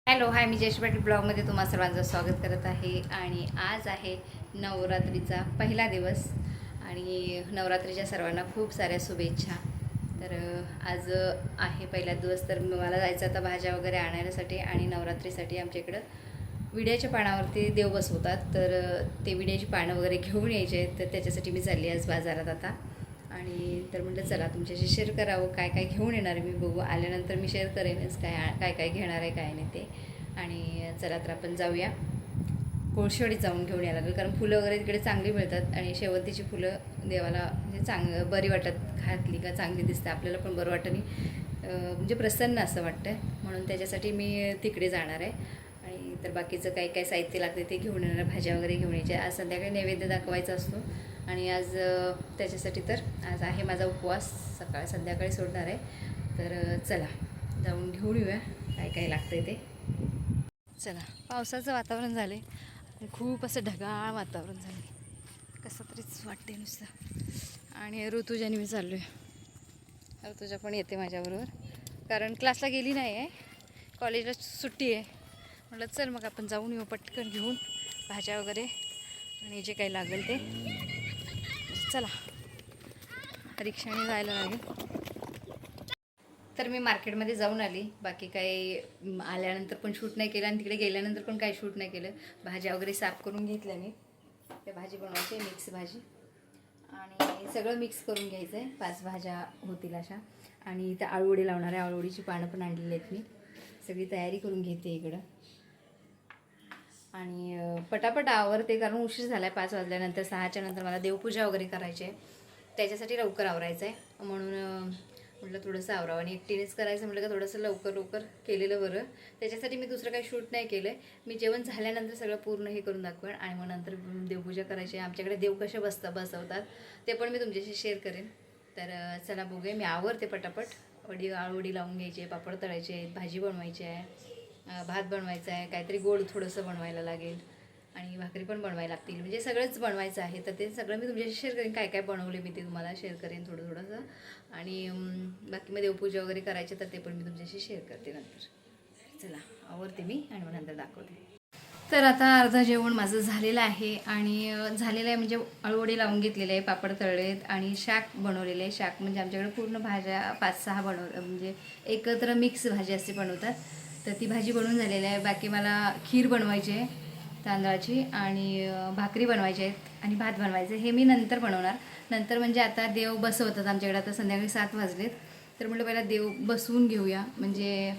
Hello hi, मी जयश्री पाटील ब्लॉगमध्ये तुम्हा सर्वांचं स्वागत करत आहे. आणि आज आहे नवरात्रीचा पहिला दिवस आणि नवरात्रीच्या सर्वांना खूप साऱ्या शुभेच्छा. तर आज आहे पहिला दिवस. तर मला जायचं आता भाज्या वगैरे आणण्यासाठी आणि नवरात्रीसाठी आमच्या इकडं विड्याच्या पानावरती देव बसवतात. तर ते विड्याची पानं वगैरे घेऊन यायचे आहेत. तर त्याच्यासाठी मी चालली आज बाजारात आता. आणि तर म्हटलं चला तुमच्याशी शेअर करावं काय काय घेऊन येणार आहे. मी बघू आल्यानंतर मी शेअर करेनच काय काय घेणार आहे काय नाही ते. आणि चला तर आपण जाऊया, कोळशेवाडीत जाऊन घेऊन यायला लागेल. कारण फुलं वगैरे तिकडे चांगली मिळतात आणि शेवंतीची फुलं देवाला म्हणजे बरी वाटत, घातली का चांगली दिसते, आपल्याला पण बरं वाटतं आणि म्हणजे प्रसन्न असं वाटतं. म्हणून त्याच्यासाठी मी तिकडे जाणार आहे. आणि तर बाकीचं काही काय साहित्य लागते ते घेऊन येणार, भाज्या वगैरे घेऊन यायच्या. आज संध्याकाळी नैवेद्य दाखवायचा असतो आणि आज त्याच्यासाठी तर आज आहे माझा उपवास, सकाळ संध्याकाळी सोडणार आहे. तर चला जाऊन घेऊन येऊया काय काय लागतं ते. चला, पावसाचं वातावरण झालं आहे, खूप असं ढगाळ वातावरण झालं आहे, कसं तरीच वाटते नुसतं. आणि ऋतुजाने मी चाललो आहे, ऋतुजा पण येते माझ्याबरोबर, कारण क्लासला गेली नाही आहे, कॉलेजला सुट्टी आहे. म्हटलं चल मग आपण जाऊन येऊ पटकन घेऊन भाज्या वगैरे आणि जे काही लागेल ते. चला, रिक्षाने जायला लागेल. तर मी मार्केटमध्ये जाऊन आली, बाकी काही आल्यानंतर पण शूट नाही केलं आणि तिकडे गेल्यानंतर पण काही शूट नाही केलं. भाज्या वगैरे साफ करून घेतल्या मी, त्या भाजी बनवायची मिक्स भाजी आणि सगळं मिक्स करून घ्यायचं आहे. 5 भाज्या होतील अशा. आणि इथं आळूवडी लावणार आहे, आळूवडीची पानं पण आणलेली आहेत. मी सगळी तयारी करून घेते इकडं आणि पटापट आवरते कारण उशीर झाला आहे. 5 वाजल्यानंतर 6च्या नंतर मला देवपूजा वगैरे करायची आहे, त्याच्यासाठी लवकर आवरायचं आहे. म्हणून म्हटलं थोडंसं आवरावं आणि एकटीनेच करायचं म्हटलं का थोडंसं लवकर लवकर केलेलं बरं. त्याच्यासाठी मी दुसरं काही शूट नाही केलं आहे. मी जेवण झाल्यानंतर सगळं पूर्ण हे करून दाखवेन आणि मग नंतर देवपूजा करायची आहे. आमच्याकडे देव कसे बसवतात ते पण मी तुमच्याशी शेअर करेन. तर चला बघूया, मी आवरते पटापट. आळूवडी लावून घ्यायची, पापड तळायचे आहेत, भाजी बनवायची आहे, भात बनवायचा आहे, काहीतरी गोड थोडंसं बनवायला लागेल आणि भाकरी पण बनवायला लागतील. म्हणजे सगळंच बनवायचं आहे. तर ते सगळं मी तुमच्याशी शेअर करेन, काय काय बनवले मी ते तुम्हाला शेअर करेन थोडंसं. आणि बाकी मग देवपूजा वगैरे करायचे तर ते पण मी तुमच्याशी शेअर करते नंतर. चला आवरते मी आणि मग नंतर दाखवते. तर आता अर्धा जेवण माझं झालेलं आहे आणि झालेलं आहे म्हणजे अळूवडी लावून घेतलेले आहे, पापड तळलेत आणि शाक बनवलेले आहे. शाक म्हणजे आमच्याकडे पूर्ण भाज्या 5-6 म्हणजे एकत्र मिक्स भाजी असे बनवतात. तर ती भाजी बनवून झालेली आहे. बाकी मला खीर बनवायची आहे तांदळाची आणि भाकरी बनवायची आहेत आणि भात बनवायचं हे मी नंतर बनवणार. नंतर म्हणजे आता देव बसवतात आमच्याकडे, आता संध्याकाळी 7 वाजलेत. तर म्हटलं पहिला देव बसवून घेऊया, म्हणजे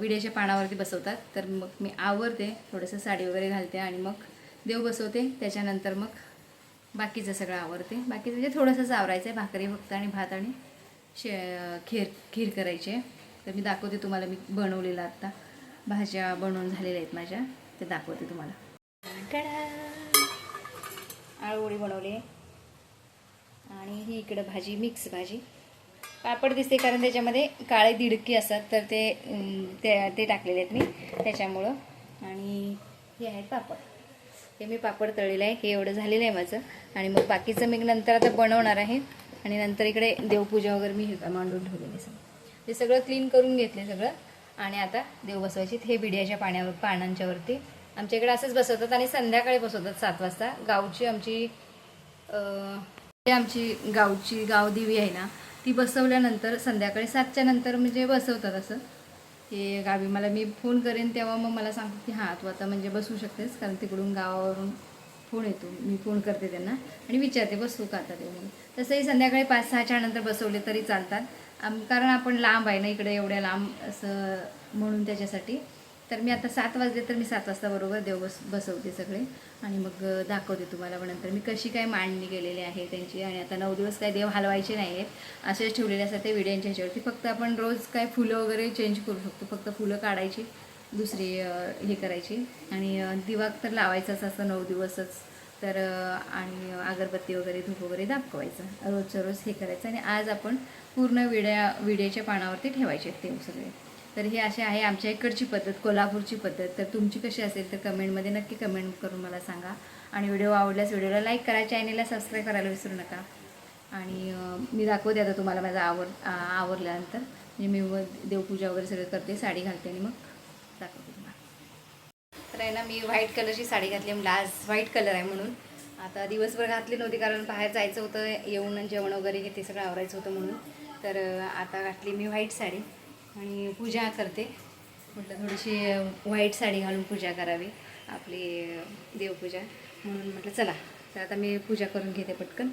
विड्याच्या पानावरती बसवतात. तर मग मी आवरते, थोडंसं साडी वगैरे घालते आणि मग देव बसवते. त्याच्यानंतर मग बाकीचं सगळं आवरते. बाकीचं म्हणजे थोडंसंच आवरायचं आहे, भाकरी फक्त आणि भात आणि खीर करायची आहे. तर मी दाखवते तुम्हाला, मी बनवलेलं आत्ता भाज्या बनवून झालेल्या आहेत माझ्या, ते दाखवते तुम्हाला. आळूवडी बनवली आणि ही इकडं भाजी मिक्स भाजी. पापड दिसते कारण त्याच्यामध्ये काळे दिडकी असतात, तर ते टाकलेले आहेत मी त्याच्यामुळं. आणि हे आहेत पापड, हे मी पापड तळलेलं आहे. हे एवढं झालेलं आहे माझं. आणि मग बाकीचं मी नंतर आता बनवणार आहे. आणि नंतर इकडे देवपूजा वगैरे मी हे मांडून ठेवलेले सगळं, ते सगळं क्लीन करून घेतले सगळं. आणि आता देव बसवायचे हे बिड्याच्या पानांच्यावरती आमच्याकडे असंच बसवतात आणि संध्याकाळी बसवतात 7 वाजता. गावची आमची गावदेवी आहे ना, ती बसवल्यानंतर संध्याकाळी 7च्या नंतर म्हणजे बसवतात असं. हे गावी मला मी फोन करेन तेव्हा मग मला सांगतात की हां तू आता म्हणजे बसवू शकतेस, कारण तिकडून गावावरून फोन येतो. मी फोन करते त्यांना आणि विचारते बसवू का आता ते म्हणून. तसंही संध्याकाळी 5-6च्या नंतर बसवले तरी चालतात, कारण आपण लांब आहे ना इकडे, एवढ्या लांब असं म्हणून त्याच्यासाठी. तर मी आता 7 वाजले तर मी 7 वाजता बरोबर देव बसवते सगळे आणि मग दाखवते तुम्हाला. पण नंतर मी कशी काय मांडणी केलेली आहे त्यांची. आणि आता 9 दिवस काय देव हलवायचे नाही आहेत, असेच ठेवलेले असतात ते विड्यांच्या ह्याच्यावरती. फक्त आपण रोज काय फुलं वगैरे चेंज करू शकतो, फक्त फुलं काढायची, दुसरी हे करायची आणि दिवा तर लावायचाच असं 9 दिवसच. तर आणि अगरबत्ती वगैरे धूप वगैरे दाखवायचं, रोजच्या रोज हे करायचं. आणि आज आपण पूर्ण विड्याच्या पानावरती ठेवायचे ते सगळे. तर हे असे आहे आमच्या इकडची पद्धत, कोल्हापूरची पद्धत. तर तुमची कशी असेल तर कमेंटमध्ये नक्की कमेंट करून मला सांगा. आणि व्हिडिओ आवडल्यास व्हिडिओला लाईक करा, चॅनेलला सबस्क्राईब करायला विसरू नका. आणि मी दाखवते आता तुम्हाला माझा आवरल्यानंतर. म्हणजे मी देवपूजा वगैरे सगळं करते, साडी घालते आणि मग दाखवते तुम्हाला. तर आहे ना, मी व्हाईट कलरची साडी घातली. म्हणजे आज व्हाईट कलर आहे म्हणून. आता दिवसभर घातली नव्हती कारण बाहेर जायचं होतं, येऊन जेवण वगैरे ते सगळं आवरायचं होतं म्हणून. तर आता घातली मी व्हाईट साडी आणि पूजा करते. म्हटलं थोडीशी व्हाईट साडी घालून पूजा करावी, आपली देवपूजा, म्हणून म्हटलं चला. तर आता मी पूजा करून घेते पटकन.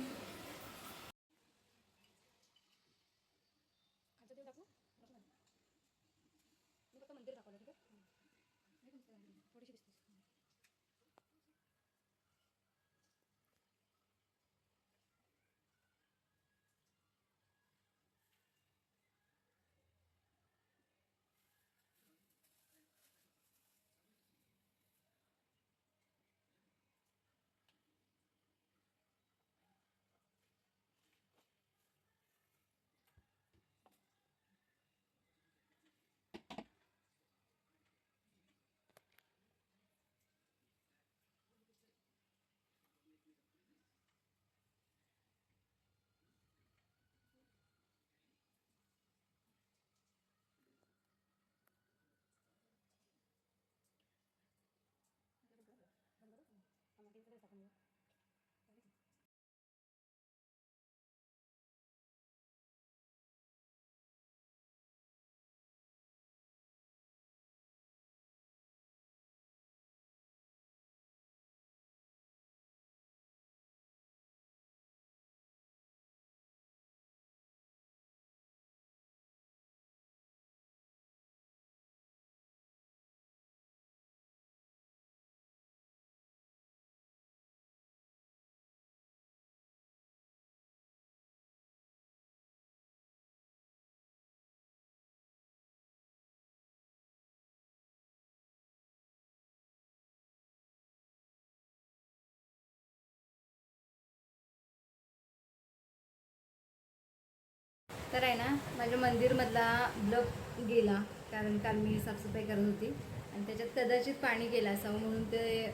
तर आहे ना, माझ्या मंदिरमधला ब्लग गेला कारण काल मी साफसफाई करत होती आणि त्याच्यात कदाचित पाणी गेलं असावं, म्हणून ते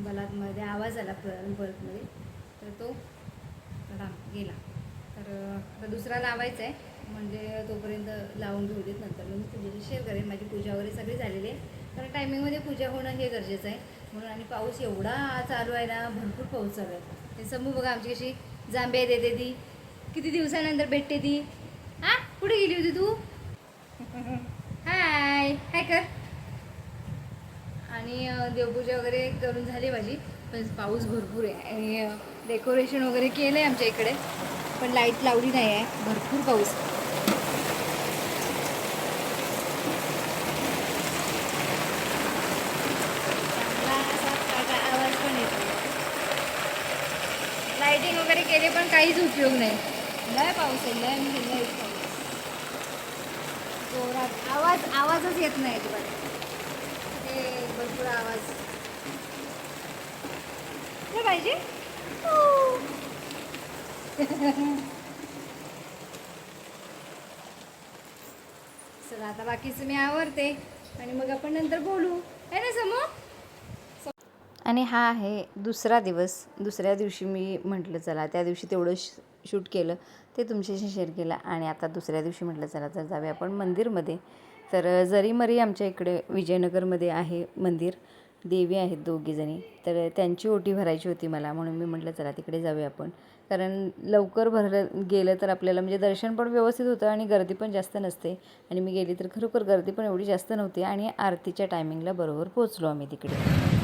बलातमध्ये आवाज आला बल्बमध्ये, तर तो गेला. तर आता दुसरा लावायचा आहे, म्हणजे तोपर्यंत लावून घेऊ देत. नंतर मी पूजेची शेअर करेन. माझी पूजा वगैरे सगळी झालेली आहे, कारण टायमिंगमध्ये पूजा होणं हे गरजेचं आहे म्हणून. आणि पाऊस एवढा चालू आहे ना, भरपूर पाऊस चालू आहे. ते समूह बघा, आमची कशी जांभे देते ती, किती दिवसानंतर भेटते ती. हां, कुठे गेली होती तू? हाय हाय कर. आणि देवपूजा वगैरे करून झाली माझी, पण पाऊस भरपूर आहे आणि डेकोरेशन वगैरे केलं आहे आमच्या इकडे, पण लाईट लावली नाही आहे, भरपूर पाऊस. आवाज पण येतो. लाईटिंग वगैरे केले पण काहीच उपयोग नाही. लय पाऊस आहे, लय म्हणजे लय पाऊस. जोरात आवाजच येत नाही अजिबात. ते भरपूर आवाज पाहिजे. चला आता बाकीचं मी आवरते आणि मग आपण नंतर बोलू, है ना समोर. आणि हा आहे दुसरा दिवस. दुसऱ्या दिवशी मी म्हटलं चला, त्या दिवशी तेवढं शूट केलं ते तुमच्याशी शेअर केलं. आणि आता दुसऱ्या दिवशी म्हटलं चला तर जाऊया आपण मंदिरमध्ये. तर जरीमरी आमच्या इकडे विजयनगरमध्ये आहे मंदिर, देवी आहेत दोघीजणी, तर त्यांची ओटी भरायची होती मला, म्हणून मी म्हटलं चला तिकडे जाऊया आपण. कारण लवकर भरलं गेलं तर आपल्याला म्हणजे दर्शन पण व्यवस्थित होतं आणि गर्दी पण जास्त नसते. आणि मी गेली तर खरोखर गर्दी पण एवढी जास्त नव्हती आणि आरतीच्या टायमिंगला बरोबर पोचलो आम्ही तिकडे.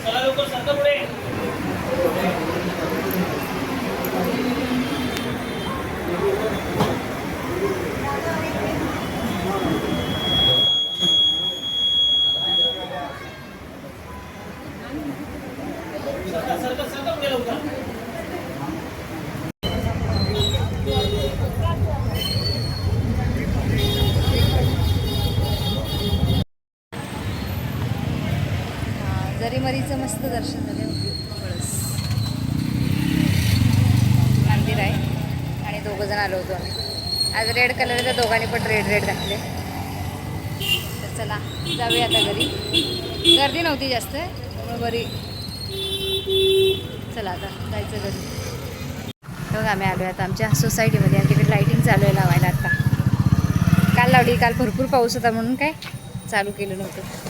चला लवकर सरका पुढे. सरका पुढे लवकर. जरीमरीचं मस्त दर्शन झालं. कळस मंदिर आहे आणि दोघंजण आलो होतो आम्ही. आज रेड कलरच्या दोघांनी पण रेड घातले. तर चला जाऊया आता घरी. गर्दी नव्हती जास्त त्यामुळे बरी. चला आता जायचं घरी. बघा आम्ही आलो आता आमच्या सोसायटीमध्ये. आमच्याकडे लाईटिंग चालू आहे लावायला आता. काल लावली. काल भरपूर पाऊस होता म्हणून काय चालू केलं नव्हतं.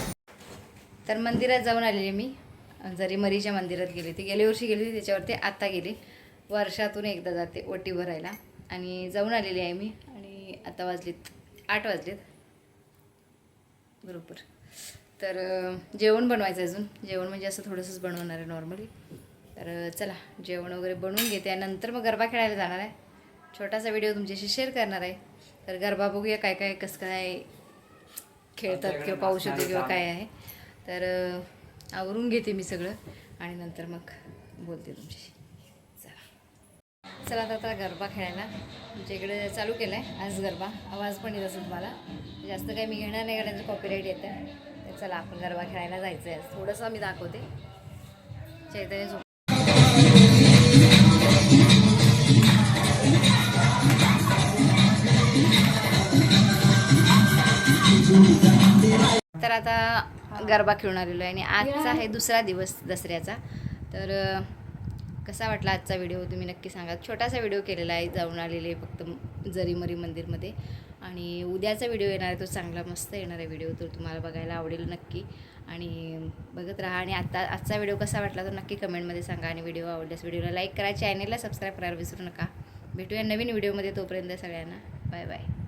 तर मंदिरात जाऊन आलेली मी. जरीमरीच्या मंदिरात गेली ती. गेल्या वर्षी गेली होती त्याच्यावरती आता गेली. वर्षातून एकदा जाते ओटी भरायला. आणि जाऊन आलेली आहे मी. आणि आता वाजलेत 8 वाजलेत बरोबर. तर जेवण बनवायचं अजून. जेवण म्हणजे असं थोडंसंच बनवणार आहे नॉर्मली. तर चला जेवण वगैरे बनवून घेते आणि नंतर मग गरबा खेळायला जाणार आहे. छोटासा व्हिडिओ तुमच्याशी शेअर करणार आहे. तर गरबा बघूया काय काय कसं काय खेळतात किंवा पाऊस येतो किंवा काय आहे. तर आवरून घेते मी सगळं आणि नंतर मग बोलते तुमच्याशी. चला आता गरबा खेळायला आमच्या इकडे चालू केला आहे आज गरबा. आवाज पण येत असेल तुम्हाला. जास्त काही मी घेणार नाही कारण कॉपीराईट येतं आहे. तर चला आपण गरबा खेळायला जायचं आहे. थोडंसं मी दाखवते. चैतन्य झोप. तर आता गरबा खेळून आलेलो आहे आणि आजचा आहे दुसरा दिवस दसऱ्याचा. तर कसा वाटला आजचा व्हिडिओ तुम्ही नक्की सांगा. छोटासा व्हिडिओ केलेला आहे. जाऊन आलेले फक्त जरीमरी मंदिरमध्ये. आणि उद्याचा व्हिडिओ येणार आहे तो चांगला मस्त येणार आहे व्हिडिओ. तर तुम्हाला बघायला आवडेल नक्की आणि बघत राहा. आणि आजचा व्हिडिओ कसा वाटला तर नक्की कमेंटमध्ये सांगा. आणि व्हिडिओ आवडल्यास व्हिडिओला लाईक करा. चॅनेलला सबस्क्राईब करायला विसरू नका. भेटूया नवीन व्हिडिओमध्ये. तोपर्यंत सगळ्यांना बाय बाय.